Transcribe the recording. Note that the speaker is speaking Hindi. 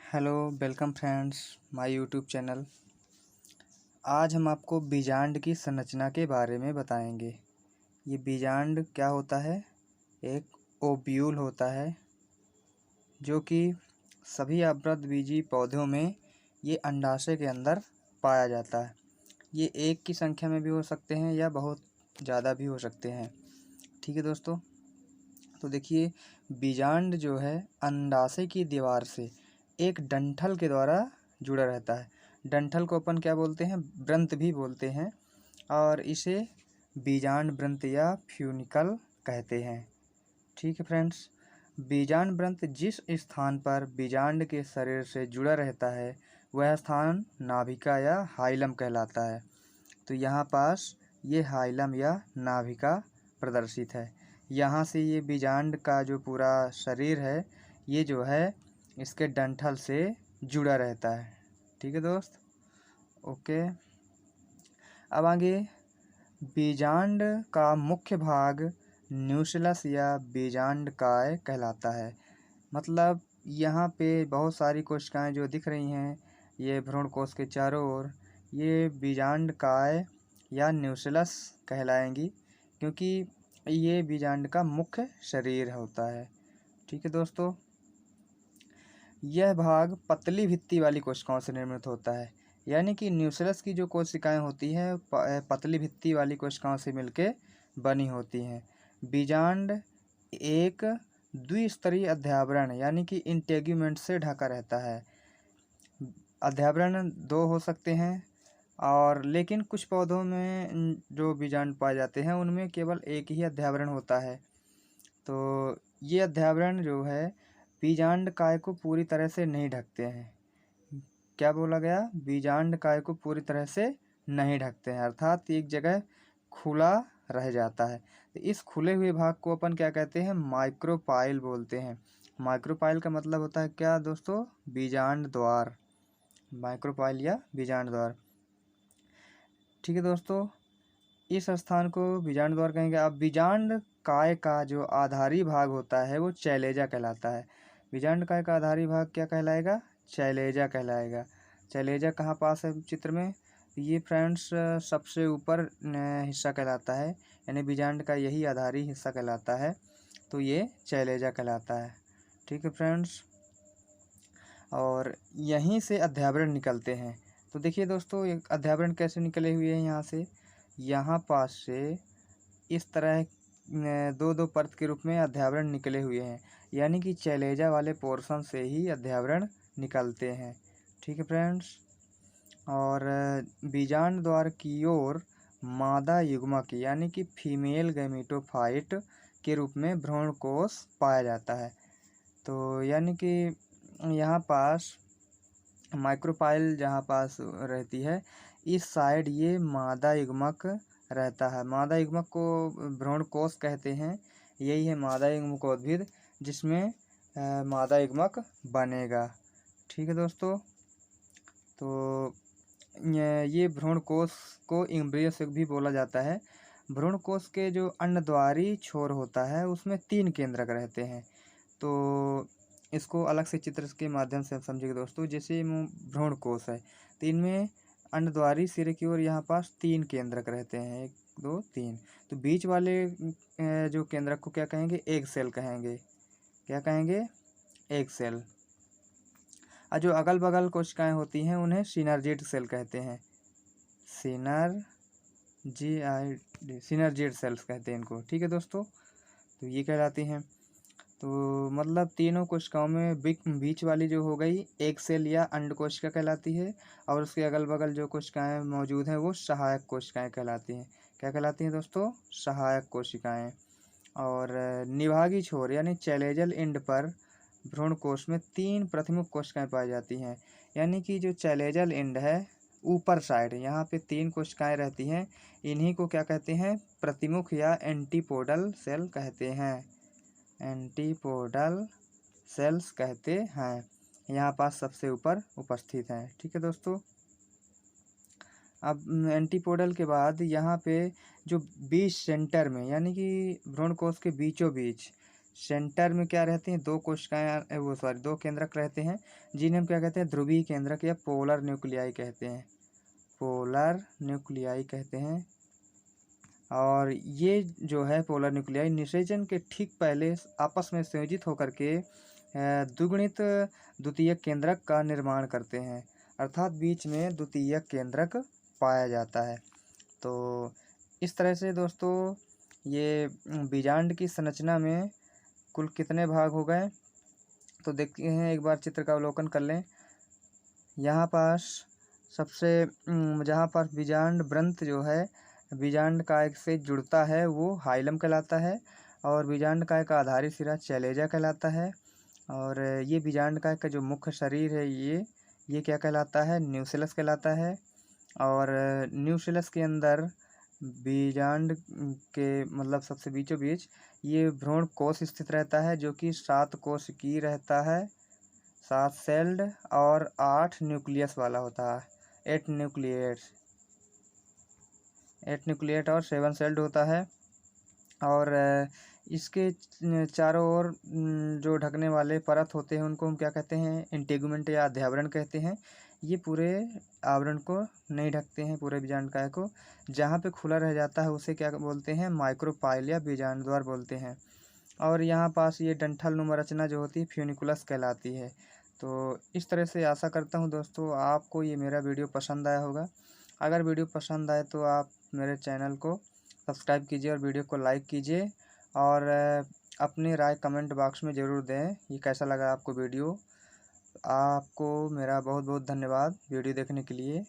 Hello welcome friends my YouTube channel. आज हम आपको बीजांड की संरचना के बारे में बताएंगे। ये बीजांड क्या होता है? एक ओव्यूल होता है जो कि सभी आवृतबीजी पौधों में ये अंडाशय के अंदर पाया जाता है। ये एक की संख्या में भी हो सकते हैं या बहुत ज़्यादा भी हो सकते हैं। ठीक है दोस्तों, तो देखिए बीजांड जो है अंडाशय की दीवार से एक डंठल के द्वारा जुड़ा रहता है। डंठल को अपन क्या बोलते हैं? व्रंत भी बोलते हैं और इसे बीजांड व्रंत या फ्यूनिकल कहते हैं। ठीक है फ्रेंड्स, बीजांड व्रंत जिस स्थान पर बीजांड के शरीर से जुड़ा रहता है वह स्थान नाभिका या हाइलम कहलाता है। तो यहाँ पास ये हाइलम या नाभिका प्रदर्शित है। यहाँ से ये बीजांड का जो पूरा शरीर है ये जो है इसके डंठल से जुड़ा रहता है। ठीक है दोस्त, ओके। अब आगे बीजांड का मुख्य भाग न्यूक्लियस या बीजांड काय कहलाता है। मतलब यहाँ पे बहुत सारी कोशिकाएं जो दिख रही हैं ये भ्रूण कोश के चारों ओर, ये बीजांड काय या न्यूक्लियस कहलाएंगी क्योंकि ये बीजांड का मुख्य शरीर होता है। ठीक है दोस्तों, यह भाग पतली भित्ति वाली कोशिकाओं से निर्मित होता है। यानी कि न्यूक्लियस की जो कोशिकाएं होती हैं पतली भित्ति वाली कोशिकाओं से मिलके बनी होती हैं। बीजांड एक द्विस्तरीय अध्यावरण यानी कि इंटेग्यूमेंट से ढका रहता है। अध्यावरण दो हो सकते हैं और लेकिन कुछ पौधों में जो बीजांड पाए जाते हैं उनमें केवल एक ही अध्यावरण होता है। तो ये अध्यावरण जो है बीजांड काय को पूरी तरह से नहीं ढकते हैं। क्या बोला गया? बीजांड काय को पूरी तरह से नहीं ढकते हैं, अर्थात एक जगह खुला रह जाता है। तो इस खुले हुए भाग को अपन क्या कहते हैं? माइक्रोपाइल बोलते हैं। माइक्रोपाइल का मतलब होता है क्या दोस्तों? बीजांड द्वार। माइक्रोपाइल या बीजांड द्वार। ठीक है दोस्तों, इस स्थान को बीजांड द्वार कहेंगे। अब बीजांड काय का जो आधारी भाग होता है वो चैलेजा कहलाता है। बीजांड काय का आधारी भाग क्या कहलाएगा? चैलेजा कहलाएगा। चैलेजा कहाँ पास है चित्र में? ये फ्रेंड्स सबसे ऊपर हिस्सा कहलाता है, यानी बीजांड का यही आधारी हिस्सा कहलाता है, तो ये चैलेजा कहलाता है। ठीक है फ्रेंड्स, और यहीं से अध्यावरण निकलते हैं। तो देखिए दोस्तों, एक अध्यावरण कैसे निकले हुए हैं यहाँ से, यहाँ पास से इस तरह दो दो परत के रूप में अध्यावरण निकले हुए हैं, यानी कि चैलेजा वाले पोर्शन से ही अध्यावरण निकलते हैं। ठीक है फ्रेंड्स, और बीजांड द्वार की ओर मादा युग्मक यानी कि फीमेल गैमेटोफाइट के रूप में भ्रूण कोश पाया जाता है। तो यानी कि यहाँ पास माइक्रोपाइल जहाँ पास रहती है इस साइड ये मादा युग्मक रहता है। मादा युग्मक को भ्रूण कोश कहते हैं। यही है मादा युग्मक उद्भिद जिसमें मादा युग्मक बनेगा। ठीक है दोस्तों, तो ये भ्रूण कोश को इम्ब्रियो से भी बोला जाता है। भ्रूण कोश के जो अंडद्वारी छोर होता है उसमें 3 केंद्रक रहते हैं। तो इसको अलग से चित्र के माध्यम से आप समझिएगा दोस्तों। जैसे भ्रूण कोश है तो इनमें अंडद्वारी सिरे की ओर यहाँ पास 3 केंद्रक रहते हैं, 1 2 3। तो बीच वाले जो केंद्रक को क्या कहेंगे? एग सेल कहेंगे। क्या कहेंगे? Egg cell. और जो अगल बगल कोशिकाएं होती हैं उन्हें सिनर्जिड सेल कहते हैं। सिनर्जिड सेल्स कहते हैं इनको। ठीक है दोस्तों, तो ये कहलाती हैं। तो मतलब तीनों कोशिकाओं में बीच वाली जो हो गई एग सेल या अंड कोशिका कहलाती है, और उसके अगल बगल जो कोशिकाएं मौजूद हैं वो सहायक कोशिकाएं कहलाती हैं। क्या कहलाती हैं दोस्तों? सहायक कोशिकाएं। और निभागी छोर यानी चैलेजल एंड पर भ्रूण कोश में 3 प्रमुख कोशिकाएं पाई जाती हैं। यानी कि जो चैलेजल एंड है ऊपर साइड यहाँ पे 3 कोशिकाएं रहती हैं। इन्हीं को क्या कहते हैं? प्रतिमुख या एंटीपोडल सेल कहते हैं। एंटीपोडल सेल्स कहते हैं। यहाँ पास सबसे ऊपर उपस्थित हैं। ठीक है दोस्तों, अब एंटीपोडल के बाद यहाँ पे जो बीच सेंटर में यानी कि भ्रूण कोश के बीचों बीच सेंटर में क्या रहती हैं, दो कोशिकाएं, वो सॉरी, दो केंद्रक रहते हैं, जिन्हें हम क्या कहते हैं, ध्रुवीय केंद्रक या पोलर न्यूक्लियाई कहते हैं, पोलर न्यूक्लियाई कहते हैं। और ये जो है पोलर न्यूक्लियाई निषेचन के ठीक पहले आपस में संयोजित होकर के द्विगुणित द्वितीयक केंद्रक का निर्माण करते हैं, अर्थात बीच में द्वितीयक केंद्रक पाया जाता है। तो इस तरह से दोस्तों ये बीजांड की संरचना में कुल कितने भाग हो गए, तो देखते हैं, एक बार चित्र का अवलोकन कर लें। यहाँ पास सबसे जहाँ पर बीजांड वृंत जो है बीजांड काय से जुड़ता है वो हाइलम कहलाता है, और बीजांड काय का आधारी सिरा चैलेजा कहलाता है। और ये बीजांड काय का जो मुख्य शरीर है ये क्या कहलाता है, न्यूसेलस कहलाता है। और न्यूसेलस के अंदर बीजांड के मतलब सबसे बीचों बीच ये भ्रूण कोश स्थित रहता है, जो कि 7 कोश की रहता है, 7 सेल्ड और 8 न्यूक्लियस वाला होता है, 8 न्यूक्लिएट और 7 सेल्ड होता है। और इसके चारों ओर जो ढकने वाले परत होते हैं उनको हम क्या कहते हैं, इंटेगुमेंट या अध्यावरण कहते हैं। ये पूरे आवरण को नहीं ढकते हैं, पूरे बीजांडकाय को। जहाँ पे खुला रह जाता है उसे क्या बोलते हैं, माइक्रोपाइल या बीजांड द्वार बोलते हैं। और यहाँ पास ये डंठल नुमा रचना जो होती है फ्यूनिकुलस कहलाती है। तो इस तरह से आशा करता हूँ दोस्तों आपको ये मेरा वीडियो पसंद आया होगा। अगर वीडियो पसंद आए तो आप मेरे चैनल को सब्सक्राइब कीजिए और वीडियो को लाइक कीजिए, और अपनी राय कमेंट बॉक्स में ज़रूर दें, ये कैसा लगा आपको वीडियो। आपको मेरा बहुत बहुत धन्यवाद वीडियो देखने के लिए।